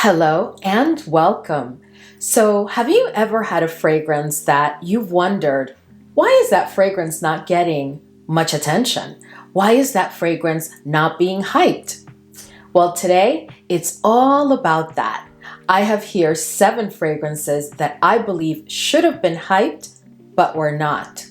Hello and welcome. So, have you ever had a fragrance that you've wondered, why is that fragrance not getting much attention? Why is that fragrance not being hyped? Well, today it's all about that. I have here 7 fragrances that I believe should have been hyped, but were not.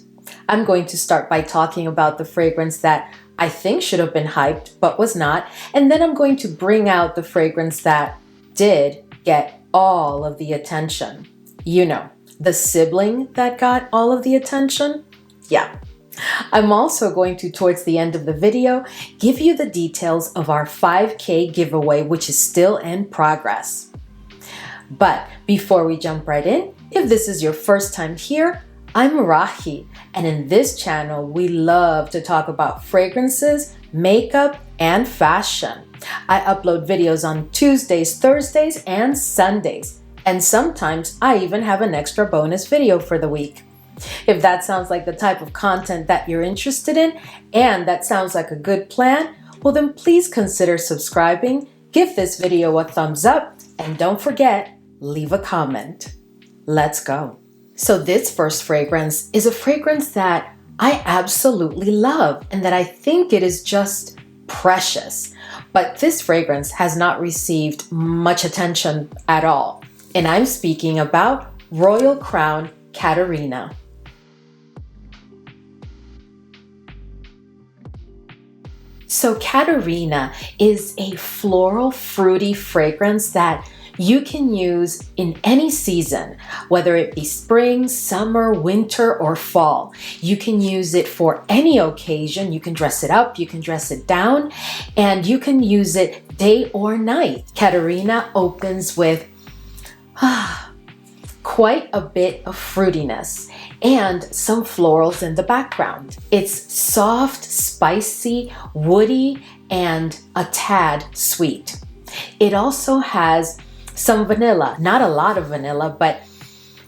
I'm going to start by talking about the fragrance that I think should have been hyped, but was not. And then I'm going to bring out the fragrance that did get all of the attention. You know, the sibling that got all of the attention? Yeah. I'm also going to, towards the end of the video, give you the details of our 5K giveaway, which is still in progress. But before we jump right in, if this is your first time here, I'm Arahi, and in this channel, we love to talk about fragrances, makeup, and fashion. I upload videos on Tuesdays, Thursdays, and Sundays, and sometimes I even have an extra bonus video for the week. If that sounds like the type of content that you're interested in, and that sounds like a good plan, well then please consider subscribing, give this video a thumbs up, and don't forget, leave a comment. Let's go. So this first fragrance is a fragrance that I absolutely love and that I think it is just precious. But this fragrance has not received much attention at all. And I'm speaking about Royal Crown CATERINA. So CATERINA is a floral fruity fragrance that you can use in any season, whether it be spring, summer, winter, or fall. You can use it for any occasion. You can dress it up, you can dress it down, and you can use it day or night. CATERINA opens with quite a bit of fruitiness and some florals in the background. It's soft, spicy, woody, and a tad sweet. It also has some vanilla, not a lot of vanilla, but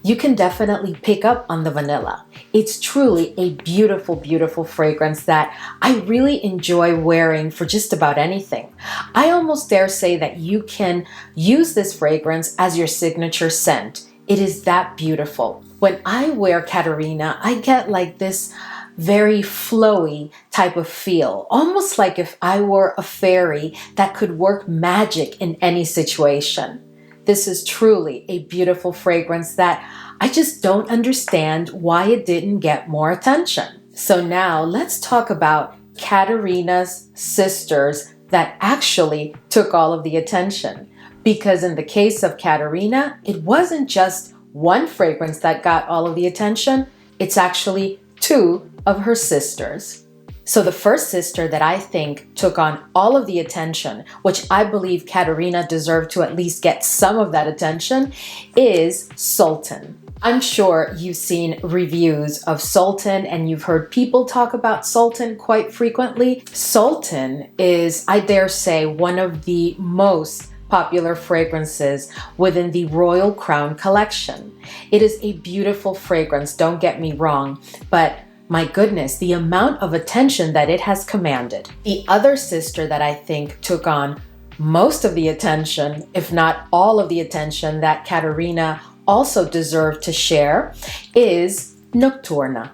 you can definitely pick up on the vanilla. It's truly a beautiful, beautiful fragrance that I really enjoy wearing for just about anything. I almost dare say that you can use this fragrance as your signature scent. It is that beautiful. When I wear CATERINA, I get like this very flowy type of feel, almost like if I were a fairy that could work magic in any situation. This is truly a beautiful fragrance that I just don't understand why it didn't get more attention. So now let's talk about CATERINA's sisters that actually took all of the attention. Because in the case of CATERINA, it wasn't just one fragrance that got all of the attention, it's actually 2 of her sisters. So the first sister that I think took on all of the attention, which I believe CATERINA deserved to at least get some of that attention, is SULTAN. I'm sure you've seen reviews of SULTAN and you've heard people talk about SULTAN quite frequently. SULTAN is, I dare say, one of the most popular fragrances within the Royal Crown collection. It is a beautiful fragrance, don't get me wrong, but my goodness, the amount of attention that it has commanded. The other sister that I think took on most of the attention, if not all of the attention that CATERINA also deserved to share, is NOCTURNA.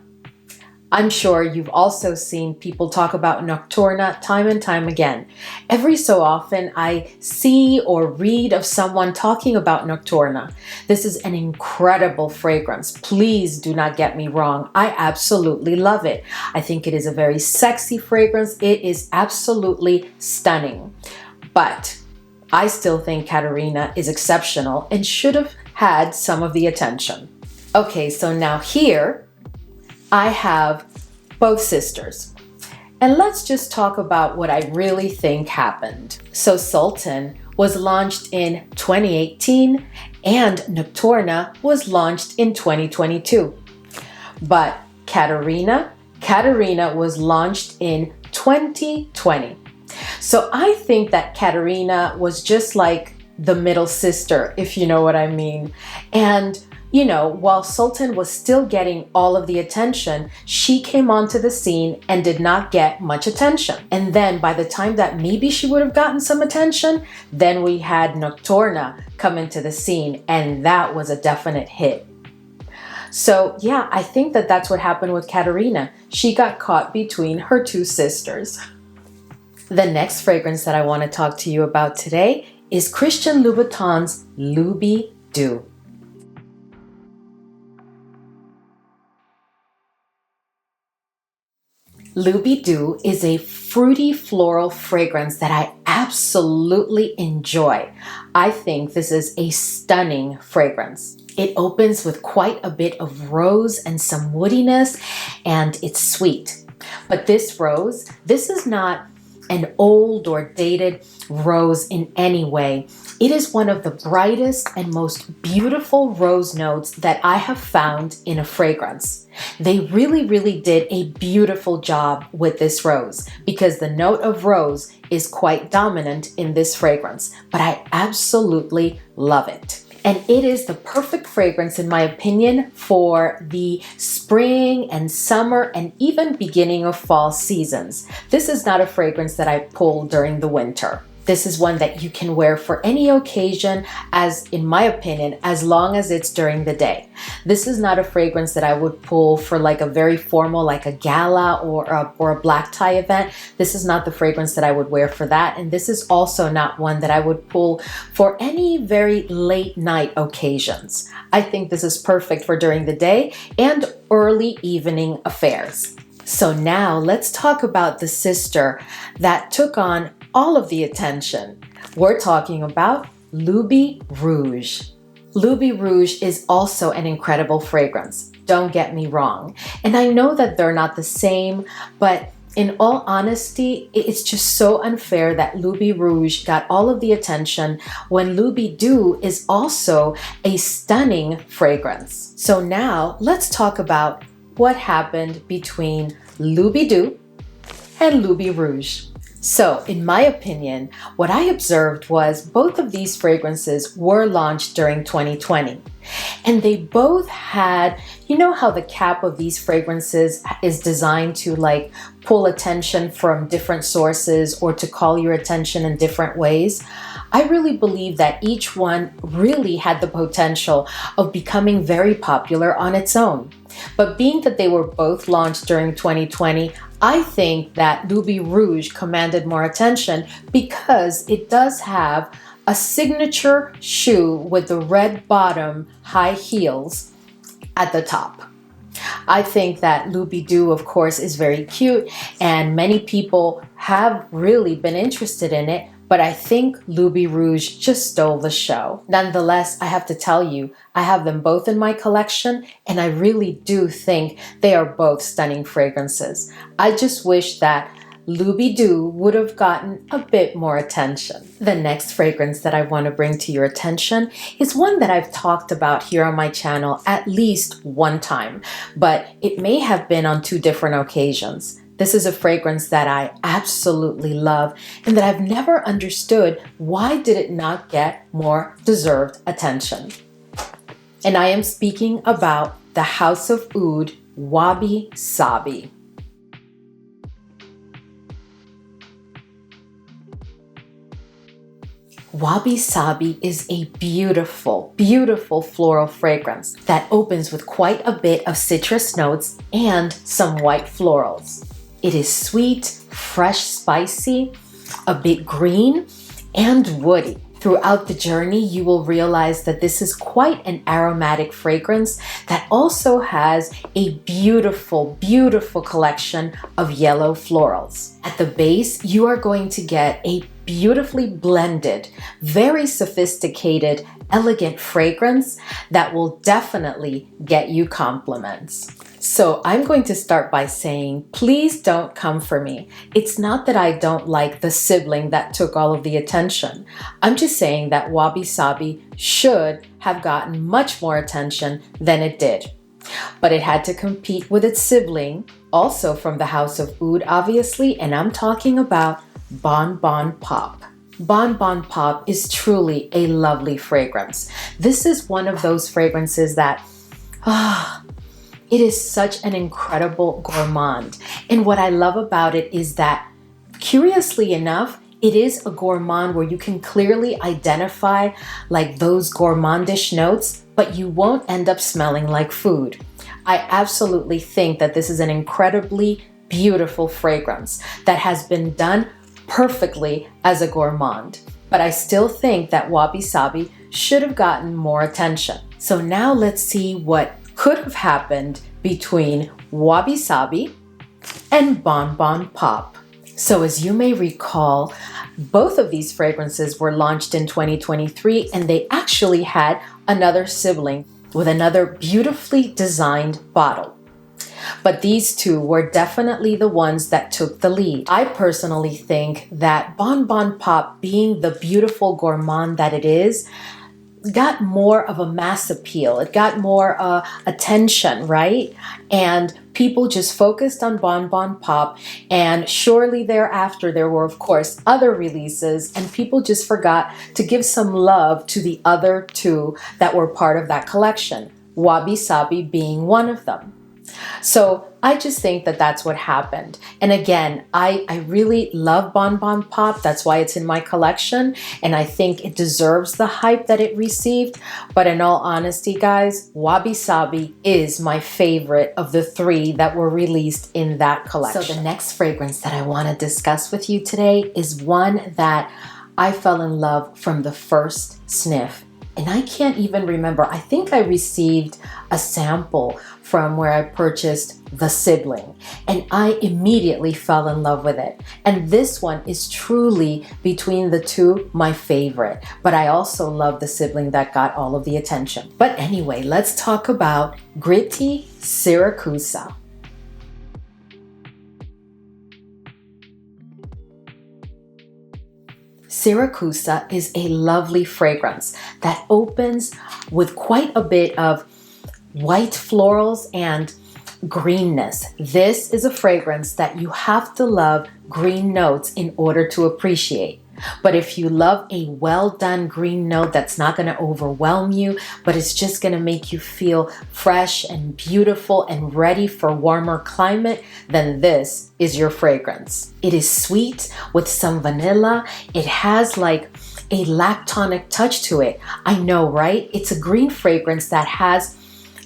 I'm sure you've also seen people talk about NOCTURNA time and time again. Every so often I see or read of someone talking about NOCTURNA. This is an incredible fragrance. Please do not get me wrong. I absolutely love it. I think it is a very sexy fragrance. It is absolutely stunning. But I still think CATERINA is exceptional and should have had some of the attention. Okay, so now here I have both sisters. And let's just talk about what I really think happened. So SULTAN was launched in 2018 and NOCTURNA was launched in 2022. But CATERINA was launched in 2020. So I think that CATERINA was just like the middle sister, if you know what I mean. And you know, while Sultan was still getting all of the attention, she came onto the scene and did not get much attention. And then by the time that maybe she would have gotten some attention, then we had Nocturna come into the scene, and that was a definite hit. So yeah, I think that that's what happened with Caterina. She got caught between her two sisters. The next fragrance that I want to talk to you about today is Christian Louboutin's LOUBIDOO. LOUBIDOO is a fruity floral fragrance that I absolutely enjoy. I think this is a stunning fragrance. It opens with quite a bit of rose and some woodiness, and it's sweet. But this rose, this is not an old or dated rose in any way. It is one of the brightest and most beautiful rose notes that I have found in a fragrance. They really did a beautiful job with this rose because the note of rose is quite dominant in this fragrance, but I absolutely love it. And it is the perfect fragrance, in my opinion, for the spring and summer and even beginning of fall seasons. This is not a fragrance that I pull during the winter. This is one that you can wear for any occasion, as in my opinion, as long as it's during the day. This is not a fragrance that I would pull for like a very formal, like a gala or a black tie event. This is not the fragrance that I would wear for that. And this is also not one that I would pull for any very late night occasions. I think this is perfect for during the day and early evening affairs. So now let's talk about the sister that took on all of the attention. We're talking about LOUBIROUGE. LOUBIROUGE is also an incredible fragrance, don't get me wrong. And I know that they're not the same, but in all honesty, it's just so unfair that LOUBIROUGE got all of the attention when LOUBIDOO is also a stunning fragrance. So now let's talk about what happened between LOUBIDOO and LOUBIROUGE. So, in my opinion, what I observed was both of these fragrances were launched during 2020. And they both had, you know how the cap of these fragrances is designed to like pull attention from different sources or to call your attention in different ways? I really believe that each one really had the potential of becoming very popular on its own. But being that they were both launched during 2020, I think that LOUBIROUGE commanded more attention because it does have a signature shoe with the red bottom high heels at the top. I think that LOUBIDOO, of course, is very cute and many people have really been interested in it, but I think LOUBIROUGE just stole the show. Nonetheless, I have to tell you, I have them both in my collection and I really do think they are both stunning fragrances. I just wish that LOUBIDOO would have gotten a bit more attention. The next fragrance that I want to bring to your attention is one that I've talked about here on my channel at least one time, but it may have been on two different occasions. This is a fragrance that I absolutely love and that I've never understood why did it not get more deserved attention. And I am speaking about the House of Oud WABISABI. WABISABI is a beautiful, beautiful floral fragrance that opens with quite a bit of citrus notes and some white florals. It is sweet, fresh, spicy, a bit green, and woody. Throughout the journey, you will realize that this is quite an aromatic fragrance that also has a beautiful, beautiful collection of yellow florals. At the base, you are going to get a beautifully blended, very sophisticated, elegant fragrance that will definitely get you compliments. So I'm going to start by saying, please don't come for me. It's not that I don't like the sibling that took all of the attention. I'm just saying that WABISABI should have gotten much more attention than it did. But it had to compete with its sibling, also from the House of Oud, obviously, and I'm talking about Bonbon Pop. Bonbon Pop is truly a lovely fragrance. This is one of those fragrances that, it is such an incredible gourmand. And what I love about it is that, curiously enough, it is a gourmand where you can clearly identify like those gourmandish notes, but you won't end up smelling like food. I absolutely think that this is an incredibly beautiful fragrance that has been done perfectly as a gourmand. But I still think that Wabi Sabi should have gotten more attention. So now let's see what could have happened between Wabi Sabi and Bonbon Pop. So as you may recall, both of these fragrances were launched in 2023, and they actually had another sibling with another beautifully designed bottle. But these two were definitely the ones that took the lead. I personally think that Bonbon Pop, being the beautiful gourmand that it is, got more of a mass appeal. It got more attention, right? And people just focused on Bonbon Pop, and shortly thereafter there were of course other releases, and people just forgot to give some love to the other two that were part of that collection, Wabi Sabi being one of them. So I just think that that's what happened. And again, I really love Bonbon Pop. That's why it's in my collection. And I think it deserves the hype that it received. But in all honesty, guys, Wabi Sabi is my favorite of the three that were released in that collection. So the next fragrance that I want to discuss with you today is one that I fell in love from the first sniff. And I can't even remember. I think I received a sample from where I purchased the sibling, and I immediately fell in love with it. And this one is truly, between the two, my favorite. But I also love the sibling that got all of the attention. But anyway, let's talk about GRITTI SIRACUSA. SIRACUSA is a lovely fragrance that opens with quite a bit of white florals and greenness. This is a fragrance that you have to love green notes in order to appreciate. But if you love a well done green note that's not going to overwhelm you, but it's just going to make you feel fresh and beautiful and ready for warmer climate, then this is your fragrance. It is sweet with some vanilla. It has like a lactonic touch to it. I know, right? It's a green fragrance that has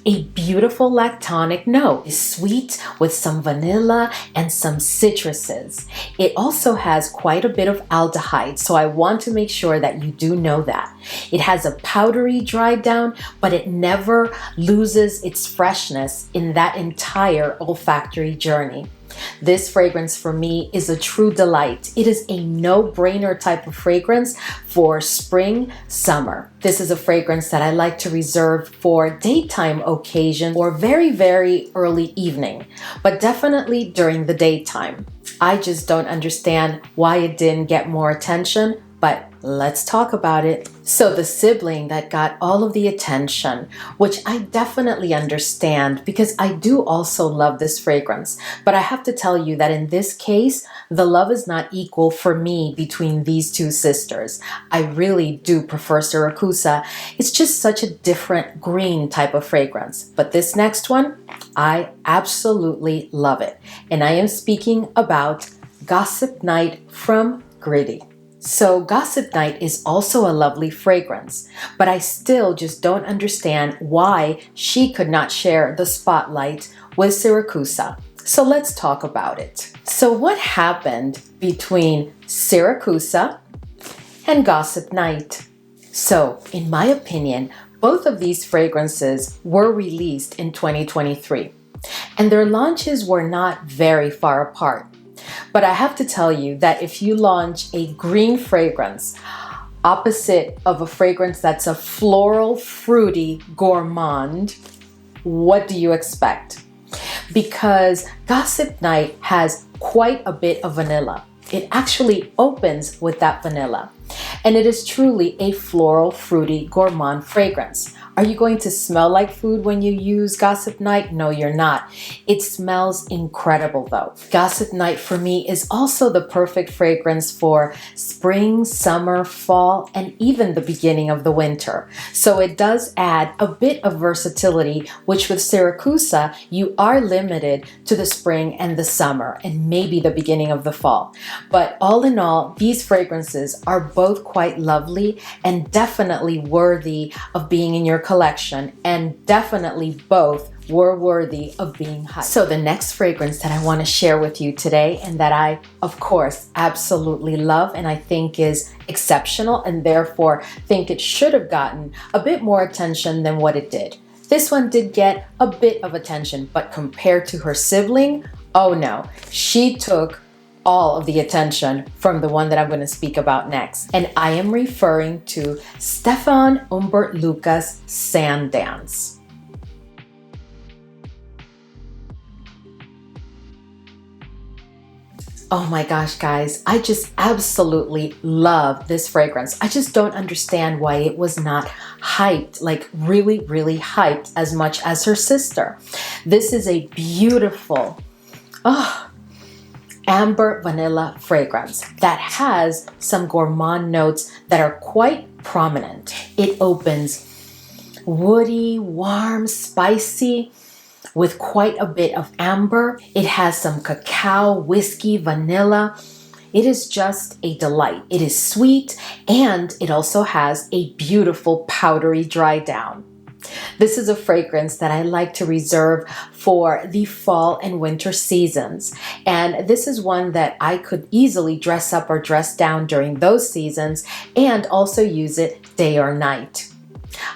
a beautiful lactonic note. It's sweet with some vanilla and some citruses. It also has quite a bit of aldehyde, so I want to make sure that you do know that. It has a powdery dry down, but it never loses its freshness in that entire olfactory journey. This fragrance for me is a true delight. It is a no-brainer type of fragrance for spring, summer. This is a fragrance that I like to reserve for daytime occasion or very, very early evening, but definitely during the daytime. I just don't understand why it didn't get more attention, but let's talk about it. So the sibling that got all of the attention, which I definitely understand because I do also love this fragrance, but I have to tell you that in this case, the love is not equal for me between these two sisters. I really do prefer SIRACUSA. It's just such a different green type of fragrance. But this next one, I absolutely love it. And I am speaking about Gossip Night from GRITTI. So Gossip Night is also a lovely fragrance, but I still just don't understand why she could not share the spotlight with SIRACUSA. So let's talk about it. So what happened between SIRACUSA and Gossip Night? So in my opinion, both of these fragrances were released in 2023, and their launches were not very far apart. But I have to tell you that if you launch a green fragrance opposite of a fragrance that's a floral, fruity gourmand, what do you expect? Because Gossip Night has quite a bit of vanilla. It actually opens with that vanilla. And it is truly a floral, fruity gourmand fragrance. Are you going to smell like food when you use Gossip Night? No, you're not. It smells incredible though. Gossip Night for me is also the perfect fragrance for spring, summer, fall, and even the beginning of the winter. So it does add a bit of versatility, which with SIRACUSA, you are limited to the spring and the summer and maybe the beginning of the fall. But all in all, these fragrances are both quite lovely and definitely worthy of being in your collection, and definitely both were worthy of being hyped. So the next fragrance that I want to share with you today, and that I of course absolutely love and I think is exceptional and therefore think it should have gotten a bit more attention than what it did. This one did get a bit of attention, but compared to her sibling, oh no, she took all of the attention from the one that I'm going to speak about next. And I am referring to STEPHANE Humbert LIUCAS Sand Dance. Oh my gosh, guys, I just absolutely love this fragrance. I just don't understand why it was not hyped, like really, really hyped as much as her sister. This is a beautiful, amber vanilla fragrance that has some gourmand notes that are quite prominent. It opens woody, warm, spicy, with quite a bit of amber. It has some cacao, whiskey, vanilla. It is just a delight. It is sweet, and it also has a beautiful powdery dry down. This is a fragrance that I like to reserve for the fall and winter seasons. And this is one that I could easily dress up or dress down during those seasons and also use it day or night.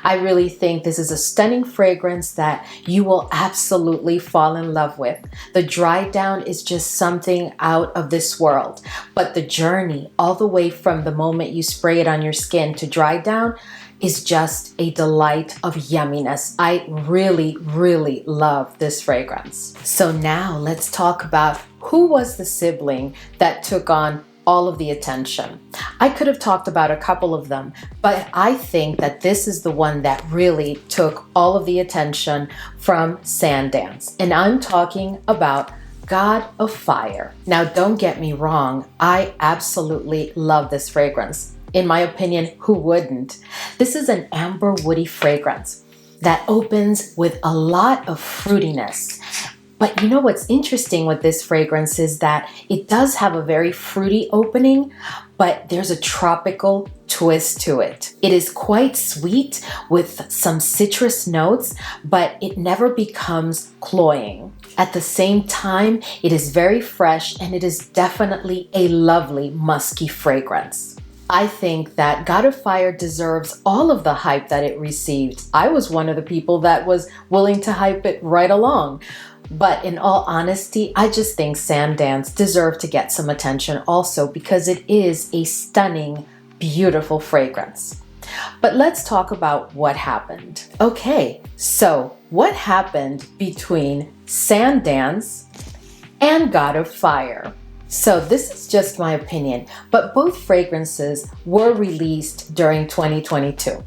I really think this is a stunning fragrance that you will absolutely fall in love with. The dry down is just something out of this world, but the journey all the way from the moment you spray it on your skin to dry down is just a delight of yumminess. I really, really love this fragrance. So now let's talk about who was the sibling that took on all of the attention. I could have talked about a couple of them, but I think that this is the one that really took all of the attention from Sand Dance. And I'm talking about God of Fire. Now, don't get me wrong, I absolutely love this fragrance. In my opinion, who wouldn't? This is an amber woody fragrance that opens with a lot of fruitiness. But you know what's interesting with this fragrance is that it does have a very fruity opening, but there's a tropical twist to it. It is quite sweet with some citrus notes, but it never becomes cloying. At the same time, it is very fresh and it is definitely a lovely musky fragrance. I think that God of Fire deserves all of the hype that it received. I was one of the people that was willing to hype it right along. But in all honesty, I just think Sand Dance deserved to get some attention also because it is a stunning, beautiful fragrance. But let's talk about what happened. Okay, so what happened between Sand Dance and God of Fire? So this is just my opinion, but both fragrances were released during 2022.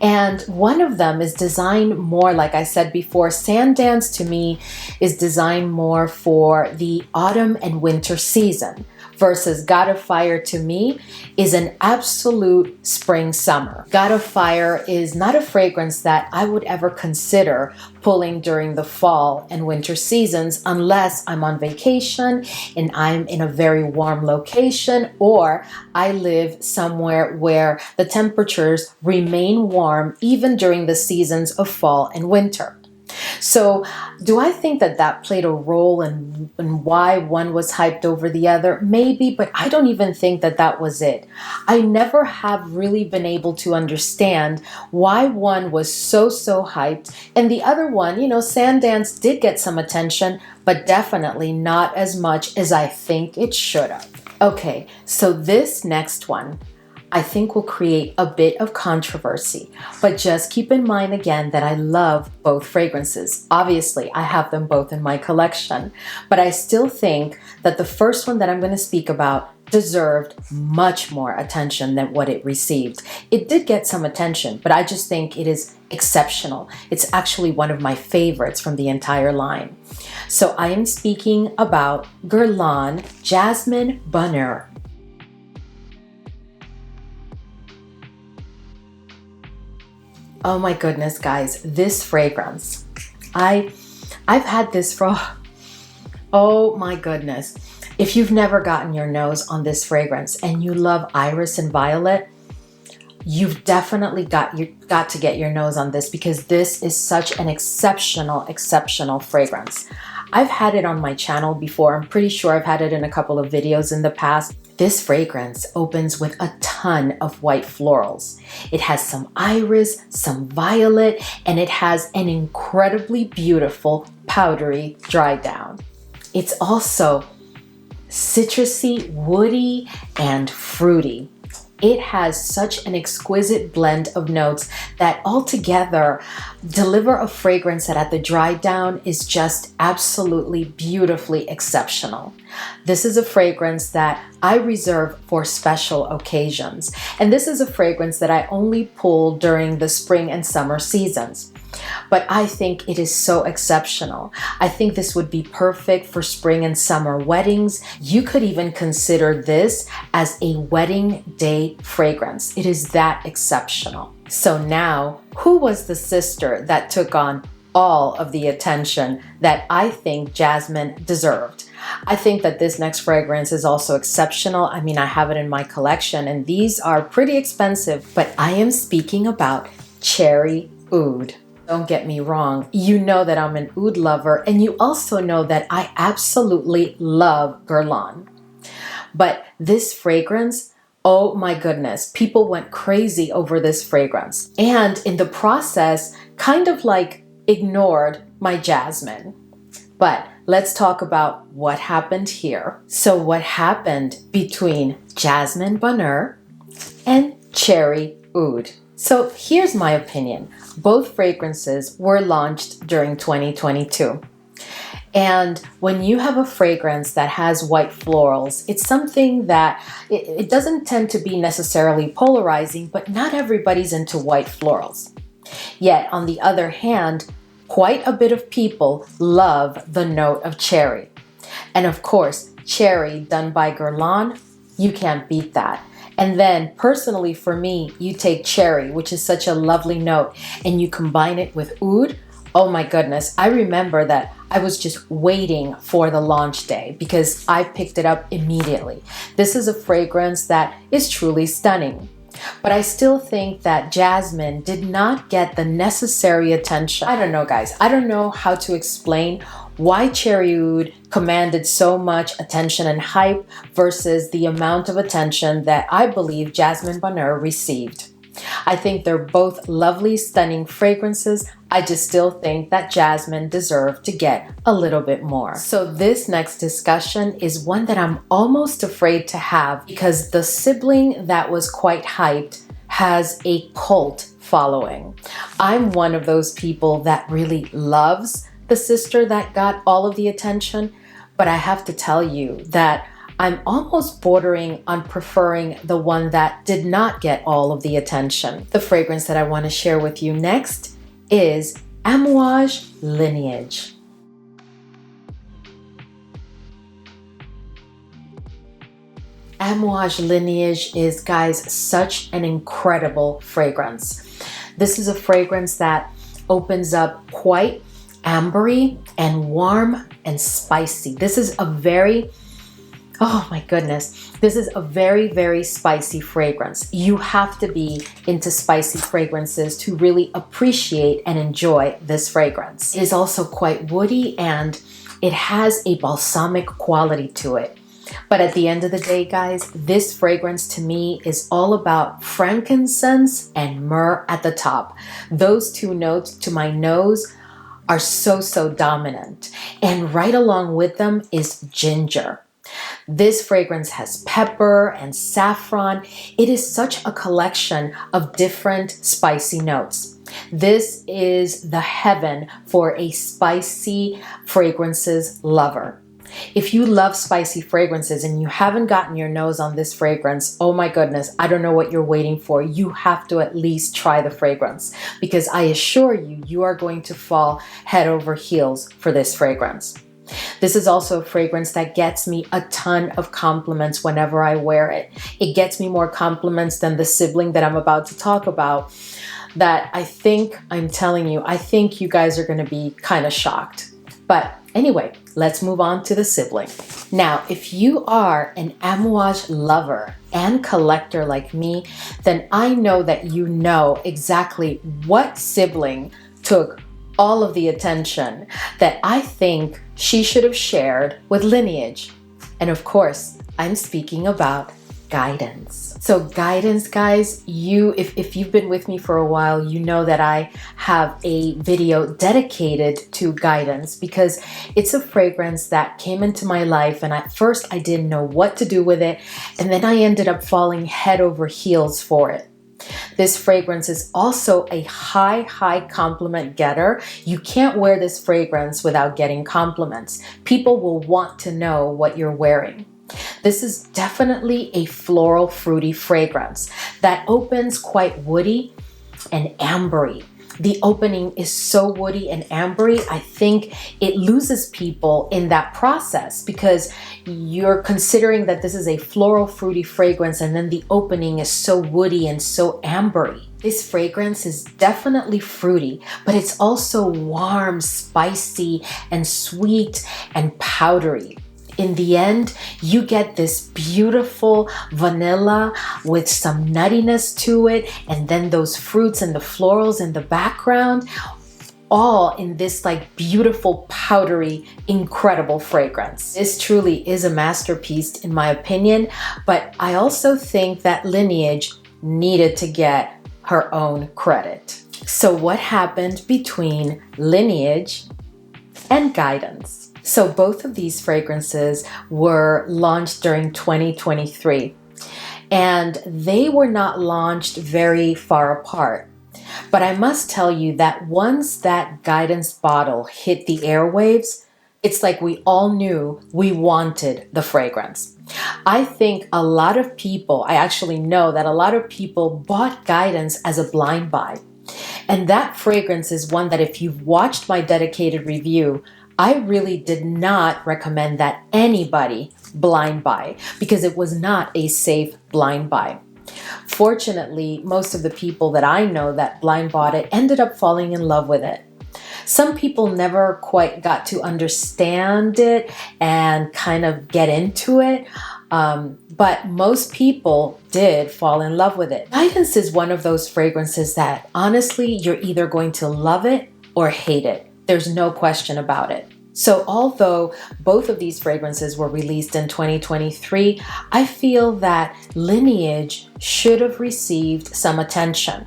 And one of them is designed more, like I said before, Sand Dance to me is designed more for the autumn and winter season, versus God of Fire to me is an absolute spring summer. God of Fire is not a fragrance that I would ever consider pulling during the fall and winter seasons unless I'm on vacation and I'm in a very warm location, or I live somewhere where the temperatures remain warm even during the seasons of fall and winter. So do I think that that played a role in why one was hyped over the other? Maybe, but I don't even think that that was it. I never have really been able to understand why one was so hyped and the other one, you know, Sand Dance did get some attention, but definitely not as much as I think it should have. Okay, so this next one I think will create a bit of controversy, but just keep in mind again that I love both fragrances. Obviously, I have them both in my collection, but I still think that the first one that I'm going to speak about deserved much more attention than what it received. It did get some attention, but I just think it is exceptional. It's actually one of my favorites from the entire line. So I am speaking about Guerlain Jasmine Bonheur. Oh my goodness, guys, this fragrance. I've had this for, oh my goodness. If you've never gotten your nose on this fragrance and you love iris and violet, you've definitely got to get your nose on this, because this is such an exceptional fragrance. I've had it on my channel before. I'm pretty sure I've had it in a couple of videos in the past. This fragrance opens with a ton of white florals. It has some iris, some violet, and it has an incredibly beautiful powdery dry down. It's also citrusy, woody, and fruity. It has such an exquisite blend of notes that altogether deliver a fragrance that at the dry down is just absolutely beautifully exceptional. This is a fragrance that I reserve for special occasions. And this is a fragrance that I only pull during the spring and summer seasons. But I think it is so exceptional. I think this would be perfect for spring and summer weddings. You could even consider this as a wedding day fragrance. It is that exceptional. So now, who was the sister that took on all of the attention that I think Jasmine deserved? I think that this next fragrance is also exceptional. I mean, I have it in my collection and these are pretty expensive, but I am speaking about Cherry Oud. Don't get me wrong, you know that I'm an oud lover, and you also know that I absolutely love Guerlain. But this fragrance, oh my goodness, people went crazy over this fragrance. And in the process, kind of like ignored my Jasmine. But let's talk about what happened here. So what happened between Jasmine Bonheur and Cherry Oud? So here's my opinion. Both fragrances were launched during 2022. And when you have a fragrance that has white florals, it's something that it doesn't tend to be necessarily polarizing, but not everybody's into white florals. Yet on the other hand, quite a bit of people love the note of cherry. And of course, cherry done by Guerlain, you can't beat that. And then personally for me, you take cherry, which is such a lovely note, and you combine it with oud. Oh my goodness. I remember that I was just waiting for the launch day because I picked it up immediately. This is a fragrance that is truly stunning. But I still think that Jasmine did not get the necessary attention. I don't know, guys. I don't know how to explain why Cherry Oud commanded so much attention and hype versus the amount of attention that I believe Jasmine Bonheur received. I think they're both lovely, stunning fragrances. I just still think that Jasmine deserved to get a little bit more. So this next discussion is one that I'm almost afraid to have because the sibling that was quite hyped has a cult following. I'm one of those people that really loves the sister that got all of the attention, but I have to tell you that I'm almost bordering on preferring the one that did not get all of the attention. The fragrance that I want to share with you next is AMOUAGE Lineage. AMOUAGE Lineage is, guys, such an incredible fragrance. This is a fragrance that opens up quite ambery and warm and spicy. This is a very, oh my goodness, this is a very, very spicy fragrance. You have to be into spicy fragrances to really appreciate and enjoy this fragrance. It is also quite woody and it has a balsamic quality to it. But at the end of the day, guys, this fragrance to me is all about frankincense and myrrh at the top. Those two notes to my nose are so dominant. And right along with them is ginger. This fragrance has pepper and saffron. It is such a collection of different spicy notes. This is the heaven for a spicy fragrances lover. If you love spicy fragrances and you haven't gotten your nose on this fragrance, oh my goodness, I don't know what you're waiting for. You have to at least try the fragrance, because I assure you, you are going to fall head over heels for this fragrance. This is also a fragrance that gets me a ton of compliments whenever I wear it. It gets me more compliments than the sibling that I'm about to talk about, that I'm telling you, I think you guys are going to be kind of shocked. But anyway, let's move on to the sibling. Now, if you are an AMOUAGE lover and collector like me, then I know that you know exactly what sibling took all of the attention that I think she should have shared with Lineage. And of course, I'm speaking about Guidance. So Guidance, guys, if you've been with me for a while, you know that I have a video dedicated to Guidance, because it's a fragrance that came into my life, and at first I didn't know what to do with it, and then I ended up falling head over heels for it. This fragrance is also a high compliment getter. You can't wear this fragrance without getting compliments. People will want to know what you're wearing. This is definitely a floral fruity fragrance that opens quite woody and ambery. The opening is so woody and ambery, I think it loses people in that process, because you're considering that this is a floral fruity fragrance, and then the opening is so woody and so ambery. This fragrance is definitely fruity, but it's also warm, spicy, and sweet and powdery. In the end, you get this beautiful vanilla with some nuttiness to it, and then those fruits and the florals in the background, all in this like beautiful, powdery, incredible fragrance. This truly is a masterpiece in my opinion, but I also think that Lineage needed to get her own credit. So what happened between Lineage and Guidance? So both of these fragrances were launched during 2023, and they were not launched very far apart. But I must tell you that once that Guidance bottle hit the airwaves, it's like we all knew we wanted the fragrance. I think a lot of people, I actually know that a lot of people bought Guidance as a blind buy. And that fragrance is one that if you've watched my dedicated review, I really did not recommend that anybody blind buy, because it was not a safe blind buy. Fortunately, most of the people that I know that blind bought it ended up falling in love with it. Some people never quite got to understand it and kind of get into it, but most people did fall in love with it. Guidance is one of those fragrances that honestly, you're either going to love it or hate it. There's no question about it. So although both of these fragrances were released in 2023, I feel that Lineage should have received some attention,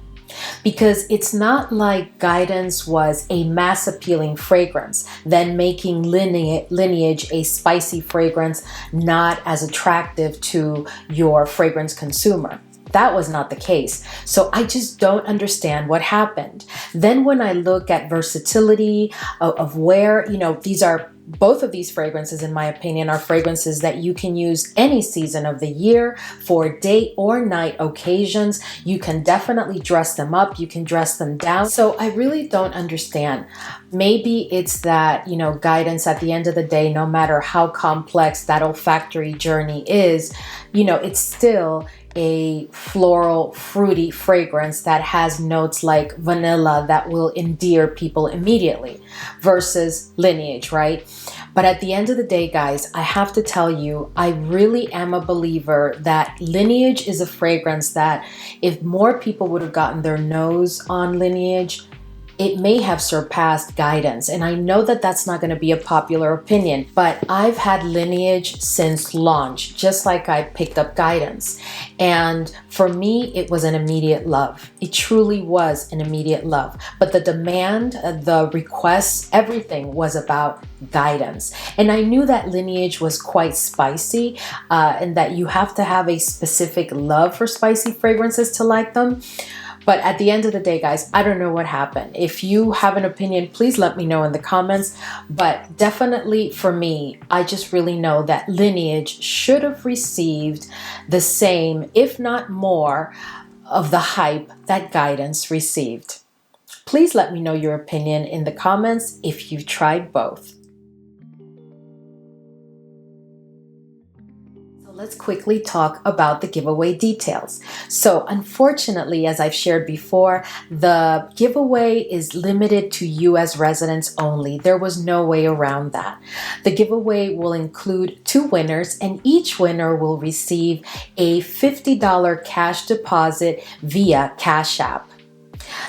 because it's not like Guidance was a mass appealing fragrance, then making Lineage a spicy fragrance not as attractive to your fragrance consumer. That was not the case. So I just don't understand what happened. Then when I look at versatility of where, both of these fragrances, in my opinion, are fragrances that you can use any season of the year for day or night occasions. You can definitely dress them up. You can dress them down. So I really don't understand. Maybe it's that, Guidance at the end of the day, no matter how complex that olfactory journey is, it's still a floral, fruity fragrance that has notes like vanilla that will endear people immediately, versus Lineage, right? But at the end of the day, guys, I have to tell you, I really am a believer that Lineage is a fragrance that if more people would have gotten their nose on Lineage, it may have surpassed Guidance. And I know that that's not going to be a popular opinion, but I've had Lineage since launch, just like I picked up Guidance. And for me, it was an immediate love. It truly was an immediate love. But the demand, the requests, everything was about Guidance. And I knew that Lineage was quite spicy, and that you have to have a specific love for spicy fragrances to like them. But at the end of the day, guys, I don't know what happened. If you have an opinion, please let me know in the comments. But definitely for me, I just really know that Lineage should have received the same, if not more, of the hype that Guidance received. Please let me know your opinion in the comments if you've tried both. Let's quickly talk about the giveaway details. So unfortunately, as I've shared before, the giveaway is limited to US residents only. There was no way around that. The giveaway will include 2 winners, and each winner will receive a $50 cash deposit via Cash App.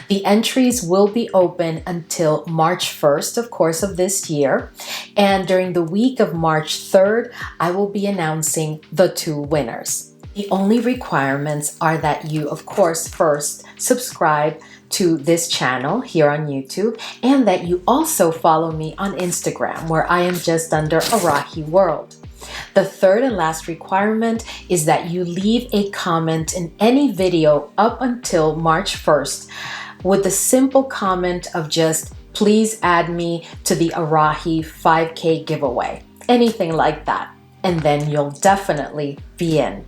The entries will be open until March 1st, of course, of this year. And during the week of March 3rd, I will be announcing the 2 winners. The only requirements are that you, of course, first subscribe to this channel here on YouTube, and that you also follow me on Instagram, where I am just under ArahiWorld. The third and last requirement is that you leave a comment in any video up until March 1st with the simple comment of just, please add me to the Arahi 5K giveaway. Anything like that. And then you'll definitely be in.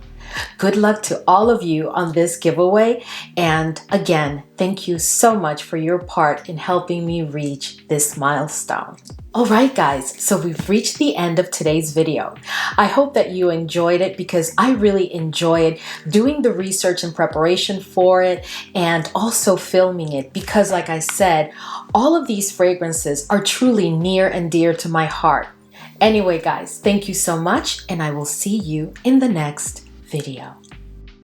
Good luck to all of you on this giveaway. And again, thank you so much for your part in helping me reach this milestone. All right, guys, so we've reached the end of today's video. I hope that you enjoyed it, because I really enjoyed doing the research and preparation for it, and also filming it, because like I said, all of these fragrances are truly near and dear to my heart. Anyway, guys, thank you so much, and I will see you in the next video.